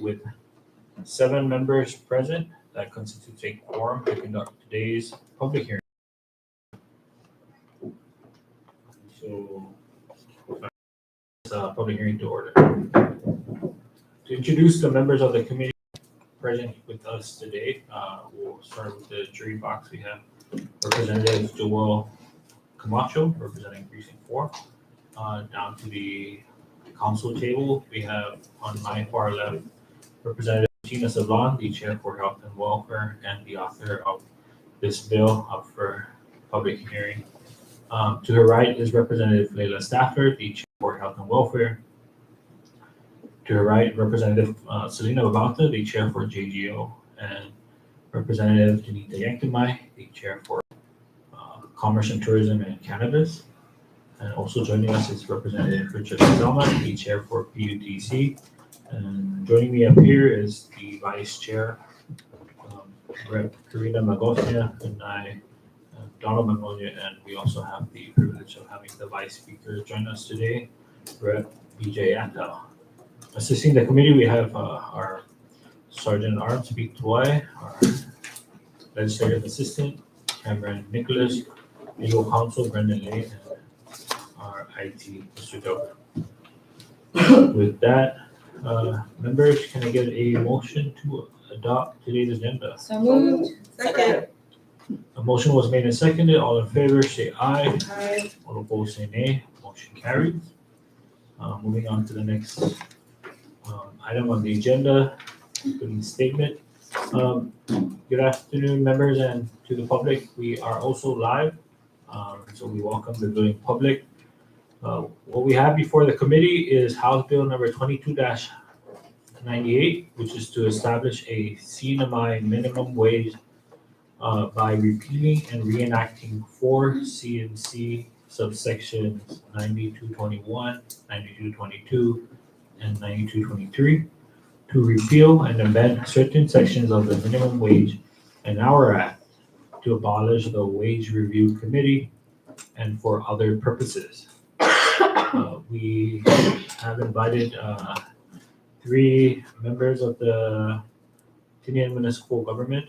with 7 members present. That constitutes a quorum to conduct today's public hearing. So, public hearing to order. To introduce the members of the committee present with us today, we'll start with the jury box. We have Representative Joel Camacho representing Precinct 4. Down to the council table, we have on my far left Representative Tina Sablan, the Chair for Health and Welfare and the author of this bill up for public hearing. To her right is Representative Leila Stafford, the Chair for Health and Welfare. To her right, Representative Selena Babauta, the Chair for JGO, and Representative Janita Yanktamai, the Chair for Commerce and Tourism and Cannabis. And also joining us is Representative Richard Selma, the Chair for PUTC. And joining me up here is the Vice Chair, Rep. Karina Magosnia, and I, Donald Magnolia, and we also have the privilege of having the Vice Speaker join us today, Rep. BJ Atal. Assisting the committee, we have our Sergeant at Arms, Pete Tuai, our Legislative Assistant, Cameron Nicholas, Legal Counsel, Brendan Lay, and our IT, Mr. Doe. With that, members, can I get a motion to adopt today's agenda? So moved. Second. A motion was made and seconded. All in favor, say aye. Aye. All opposed, say nay. Motion carries. Moving on to the next item on the agenda, opening statement. Good afternoon, members, and to the public. We are also live, so we welcome the viewing public. What we have before the committee is House Bill number 22-98, which is to establish a CNMI minimum wage by repealing and reenacting 4 CNC subsections 9221, 9222, and 9223 to repeal and amend certain sections of the Minimum Wage and Hour Act to abolish the Wage Review Committee and for other purposes. We have invited 3 members of the Tinian municipal government.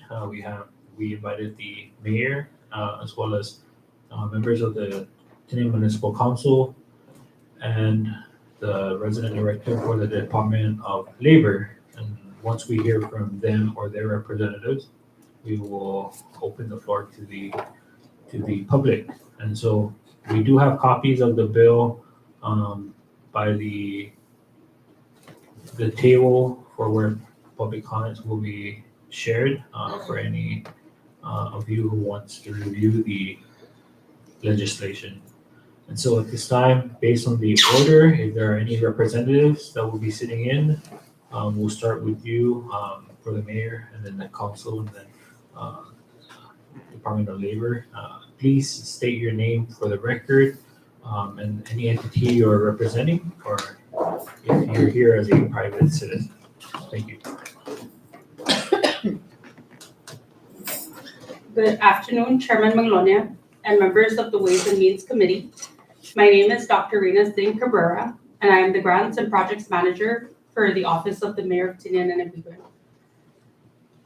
We invited the mayor as well as members of the Tinian Municipal Council and the resident director for the Department of Labor. And once we hear from them or their representatives, we will open the floor to the public. And so we do have copies of the bill by the table for where public comments will be shared for any of you who wants to review the legislation. And so at this time, based on the order, if there are any representatives that will be sitting in, we'll start with you for the mayor, and then the council, and then Department of Labor. Please state your name for the record and any entity you're representing, or if you're here as a private citizen. Thank you. Good afternoon, Chairman Maglonia and members of the Ways and Means Committee. My name is Dr. Rina Singh Cabrera, and I am the Grants and Projects Manager for the Office of the Mayor of Tinian and Ibigan.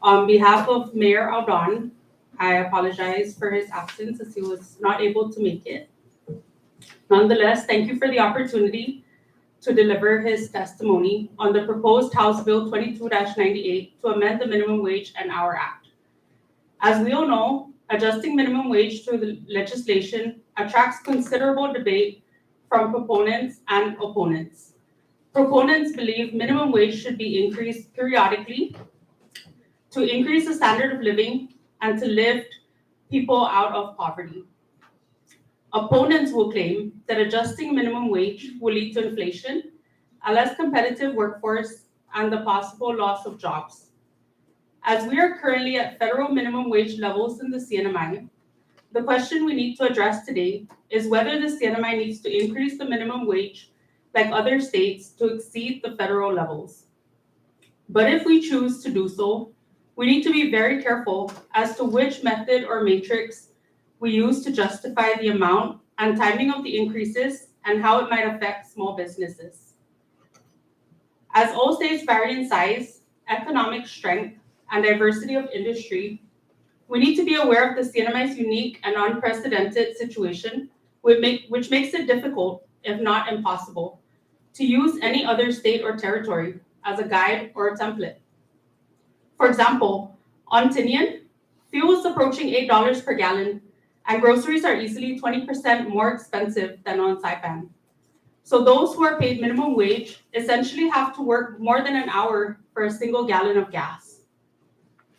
On behalf of Mayor Aldon, I apologize for his absence as he was not able to make it. Nonetheless, thank you for the opportunity to deliver his testimony on the proposed House Bill 22-98 to amend the Minimum Wage and Hour Act. As we all know, adjusting minimum wage through the legislation attracts considerable debate from proponents and opponents. Proponents believe minimum wage should be increased periodically to increase the standard of living and to lift people out of poverty. Opponents will claim that adjusting minimum wage will lead to inflation, a less competitive workforce, and the possible loss of jobs. As we are currently at federal minimum wage levels in the CNMI, the question we need to address today is whether the CNMI needs to increase the minimum wage like other states to exceed the federal levels. But if we choose to do so, we need to be very careful as to which method or matrix we use to justify the amount and timing of the increases and how it might affect small businesses. As all states vary in size, economic strength, and diversity of industry, we need to be aware of the CNMI's unique and unprecedented situation, which makes it difficult, if not impossible, to use any other state or territory as a guide or a template. For example, on Tinian, fuel is approaching $8 per gallon, and groceries are easily 20% more expensive than on Saipan. So those who are paid minimum wage essentially have to work more than an hour for a single gallon of gas.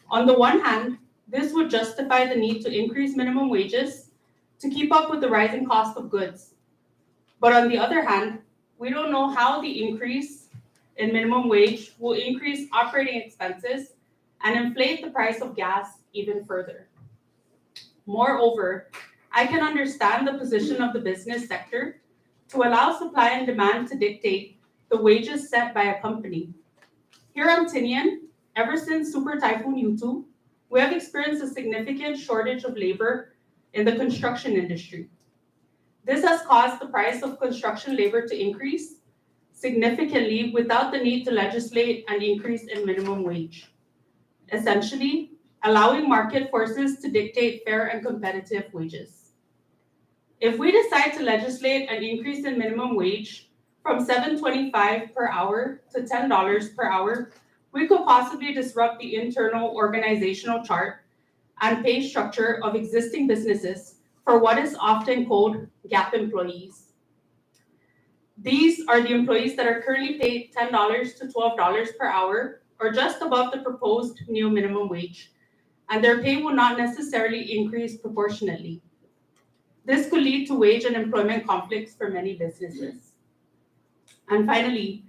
On the one hand, this would justify the need to increase minimum wages to keep up with the rising cost of goods. But on the other hand, we don't know how the increase in minimum wage will increase operating expenses and inflate the price of gas even further. Moreover, I can understand the position of the business sector to allow supply and demand to dictate the wages set by a company. Here on Tinian, ever since Super Typhoon Yutu, we have experienced a significant shortage of labor in the construction industry. This has caused the price of construction labor to increase significantly without the need to legislate an increase in minimum wage, essentially allowing market forces to dictate fair and competitive wages. If we decide to legislate an increase in minimum wage from $7.25 per hour to $10 per hour, we could possibly disrupt the internal organizational chart and pay structure of existing businesses for what is often called gap employees. These are the employees that are currently paid $10 to $12 per hour, or just above the proposed new minimum wage, and their pay will not necessarily increase proportionately. This could lead to wage and employment conflicts for many businesses. And finally,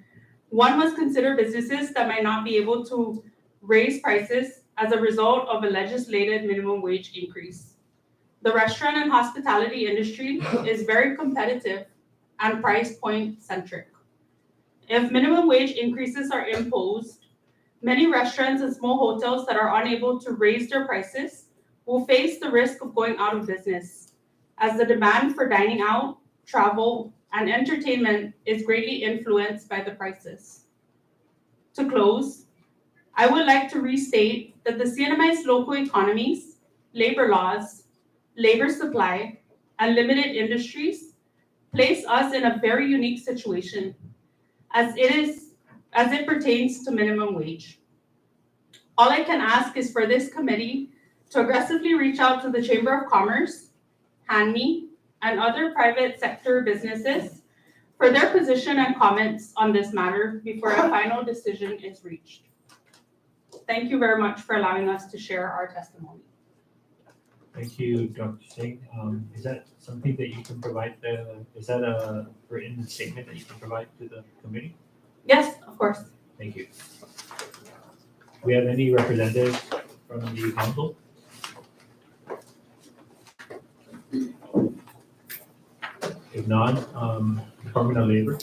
one must consider businesses that might not be able to raise prices as a result of a legislated minimum wage increase. The restaurant and hospitality industry is very competitive and price point centric. If minimum wage increases are imposed, many restaurants and small hotels that are unable to raise their prices will face the risk of going out of business, as the demand for dining out, travel, and entertainment is greatly influenced by the prices. To close, I would like to restate that the CNMI's local economies, labor laws, labor supply, and limited industries place us in a very unique situation as it pertains to minimum wage. All I can ask is for this committee to aggressively reach out to the Chamber of Commerce, HANMI, and other private sector businesses for their position and comments on this matter before a final decision is reached. Thank you very much for allowing us to share our testimony. Thank you, Dr. Singh. Is that something that you can provide, is that a written statement that you can provide to the committee? Yes, of course. Thank you. Do we have any representatives from the council? If not, Department of Labor.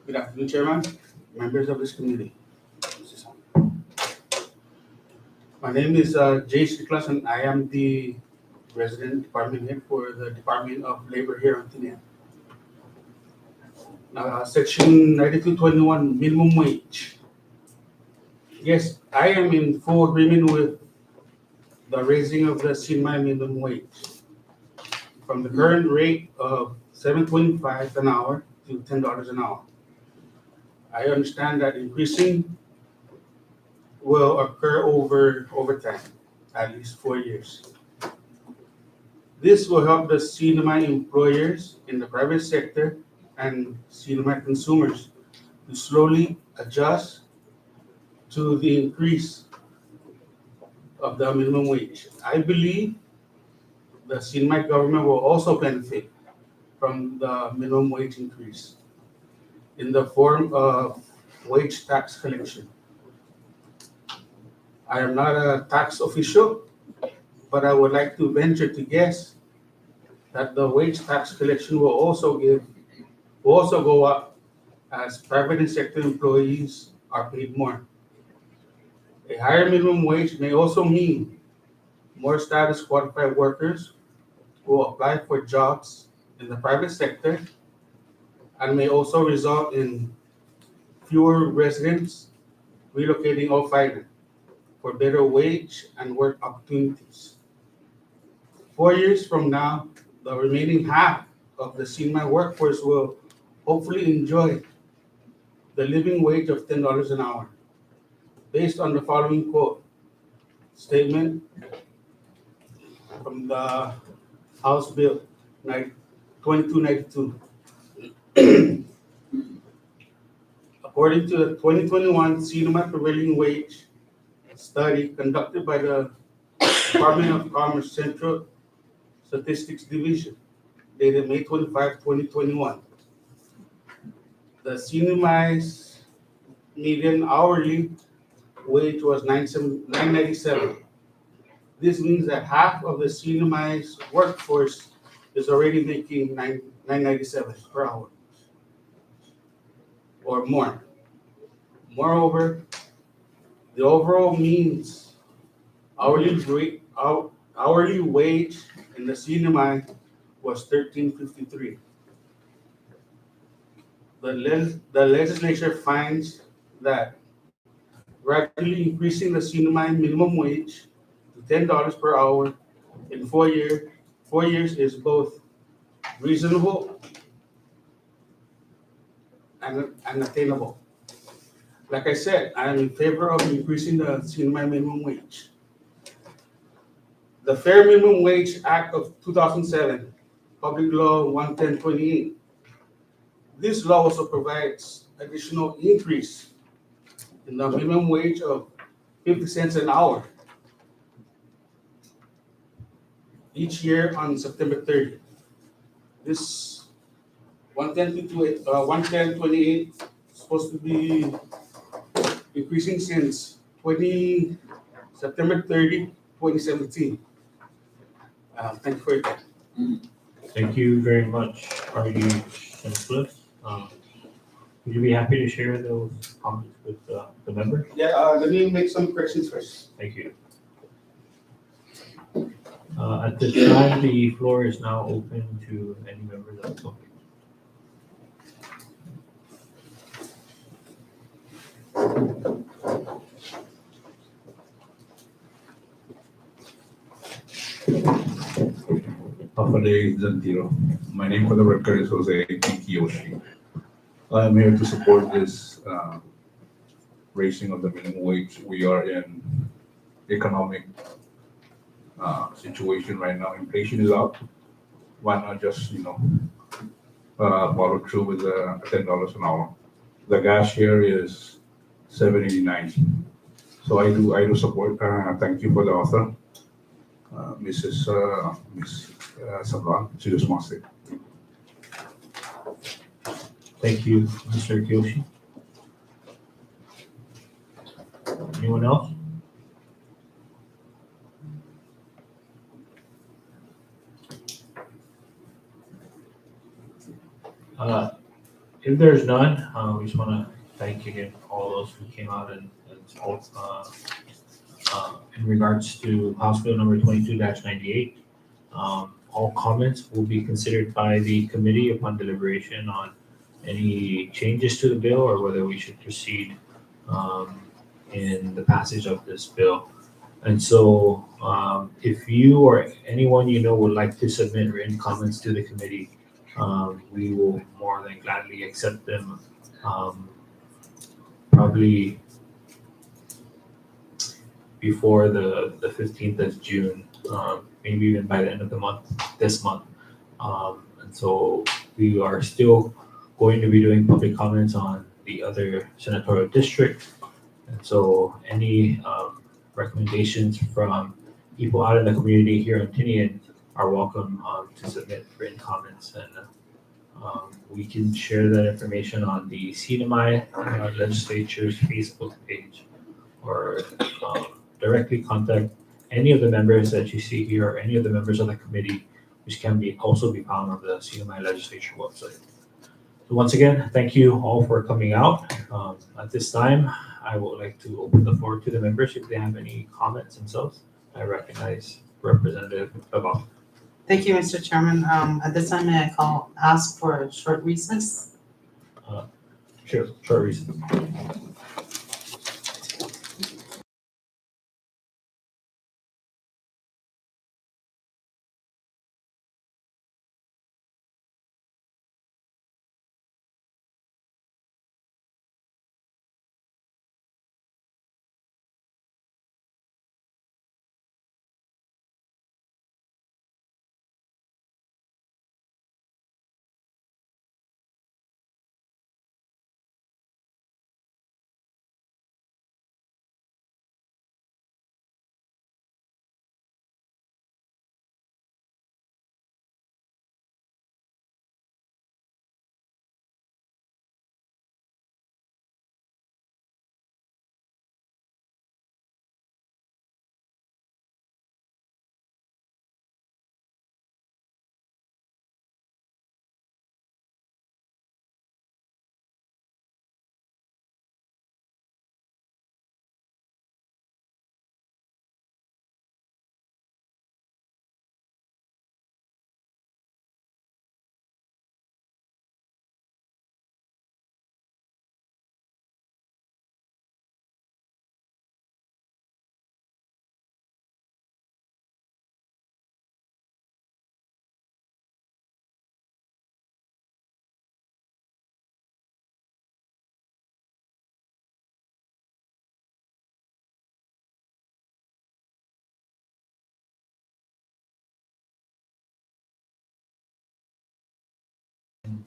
Good afternoon, Chairman, members of this committee. My name is Jay Siklas, and I am the resident department head for the Department of Labor here on Tinian. Section 9221, minimum wage. Yes, I am in full agreement with the raising of the CNMI minimum wage from the current rate of $7.25 an hour to $10 an hour. I understand that increasing will occur over time, at least 4 years. This will help the CNMI employers in the private sector and CNMI consumers to slowly adjust to the increase of the minimum wage. I believe the CNMI government will also benefit from the minimum wage increase in the form of wage tax collection. I am not a tax official, but I would like to venture to guess that the wage tax collection will also go up as private sector employees are paid more. A higher minimum wage may also mean more status qualified workers will apply for jobs in the private sector and may also result in fewer residents relocating outside for better wage and work opportunities. 4 years from now, the remaining half of the CNMI workforce will hopefully enjoy the living wage of $10 an hour. Based on the following quote, statement from the House Bill 2292. According to the 2021 CNMI prevailing wage study conducted by the Department of Commerce Central Statistics Division, dated May 25, 2021, the CNMI's median hourly wage was $9.97. This means that half of the CNMI's workforce is already making $9.97 per hour or more. Moreover, the overall means hourly wage in the CNMI was $13.53. The legislature finds that gradually increasing the CNMI minimum wage to $10 per hour in 4 years is both reasonable and attainable. Like I said, I am in favor of increasing the CNMI minimum wage. The Fair Minimum Wage Act of 2007, Public Law 11028. This law also provides additional increase in the minimum wage of 50 cents an hour each year on September 30th. This 11028 is supposed to be increasing since September 30, 2017. Thank you for your time. Thank you very much, RD Shinslip. Would you be happy to share those comments with the members? Yeah, let me make some corrections first. Thank you. At this time, the floor is now open to any members of the public. Hafale Zantiro. My name for the record is Jose Kiyoshi. I am here to support this raising of the minimum wage. We are in economic situation right now. Inflation is up. Why not just follow through with the $10 an hour? The gas here is $7.89. So I do support. Thank you for the author, Miss Sablan. She just wants it. Thank you, Mr. Kiyoshi. Anyone else? If there's none, we just want to thank again all those who came out and spoke in regards to House Bill number 22-98. All comments will be considered by the committee upon deliberation on any changes to the bill or whether we should proceed in the passage of this bill. And so if you or anyone you know would like to submit written comments to the committee, we will more than gladly accept them probably before the 15th of June, maybe even by the end of the month, this month. And so we are still going to be doing public comments on the other senatorial district. And so any recommendations from people out in the community here in Tinian are welcome to submit written comments. And We can share that information on the CNMI legislature's Facebook page, or directly contact any of the members that you see here, or any of the members of the committee, which can also be found on the CNMI legislature website. So once again, thank you all for coming out. At this time, I would like to open the floor to the members if they have any comments themselves. I recognize Representative Abal. Thank you, Mr. Chairman. At this time, may I ask for a short recess? Sure, short reason.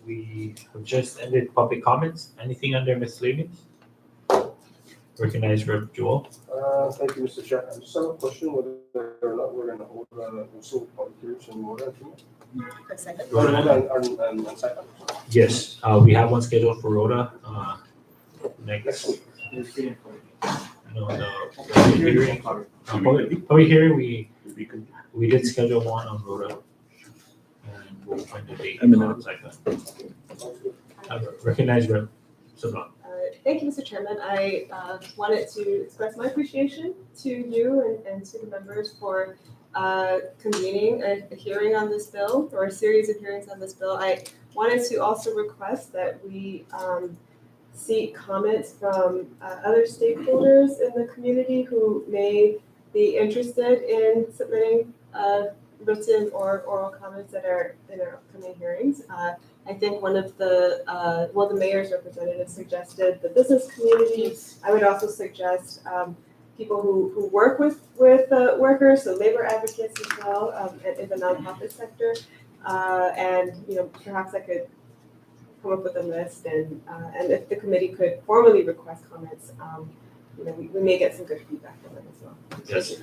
We have just ended public comments. Anything under miscellaneous? Recognize Rep. Joel. Thank you, Mr. Chair. I just have a question whether or not we're gonna hold also public hearings in Rota tonight. Rota and Saipan. Yes, we have one scheduled for Rhoda, next. No, the hearing, public hearing, we did schedule one on Rhoda. And we'll find a date on Saipan. Recognize Rep. Sablan. Thank you, Mr. Chairman. I wanted to express my appreciation to you and to the members for convening a hearing on this bill, or a series of hearings on this bill. I wanted to also request that we seek comments from other stakeholders in the community who may be interested in submitting written or oral comments that are in our upcoming hearings. I think one of the, the mayor's representative suggested the business community. I would also suggest people who work with workers, so labor advocates as well, in the nonprofit sector. And, perhaps I could come up with a list, and if the committee could formally request comments, we may get some good feedback from them as well. Yes,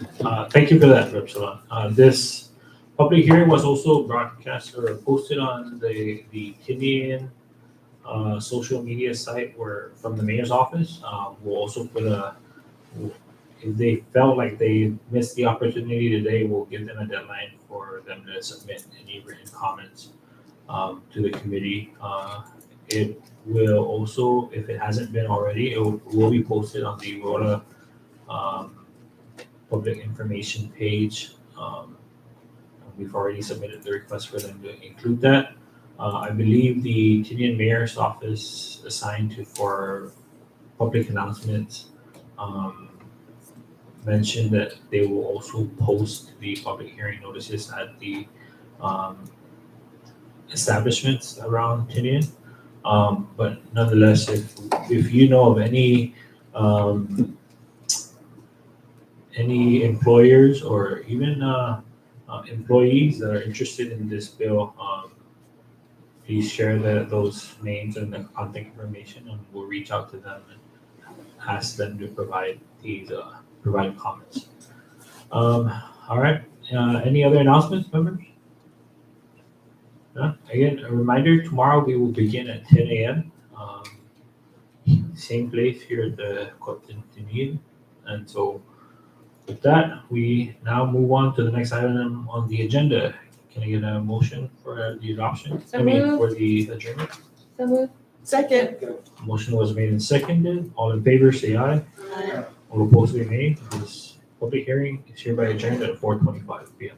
thank you for that, Rep. Sablan. This public hearing was also broadcast or posted on the Tinian social media site from the mayor's office. We'll also put if they felt like they missed the opportunity today, we'll give them a deadline for them to submit any written comments to the committee. It will also, if it hasn't been already, it will be posted on the Rota public information page. We've already submitted the request for them to include that. I believe the Tinian Mayor's Office assigned for public announcements mentioned that they will also post the public hearing notices at the establishments around Tinian. But nonetheless, if you know of any employers or even employees that are interested in this bill, please share those names and the contact information, and we'll reach out to them and ask them to provide comments. All right. Any other announcements, members? Again, a reminder, tomorrow we will begin at 10 a.m. Same place here at the Tinian. And so with that, we now move on to the next item on the agenda. Can I get a motion for the adoption? So moved. For the adjournment? So moved. Second. Motion was made and seconded. All in favor, say aye. All opposed, say nay. This public hearing is hereby adjourned at 4:25 p.m.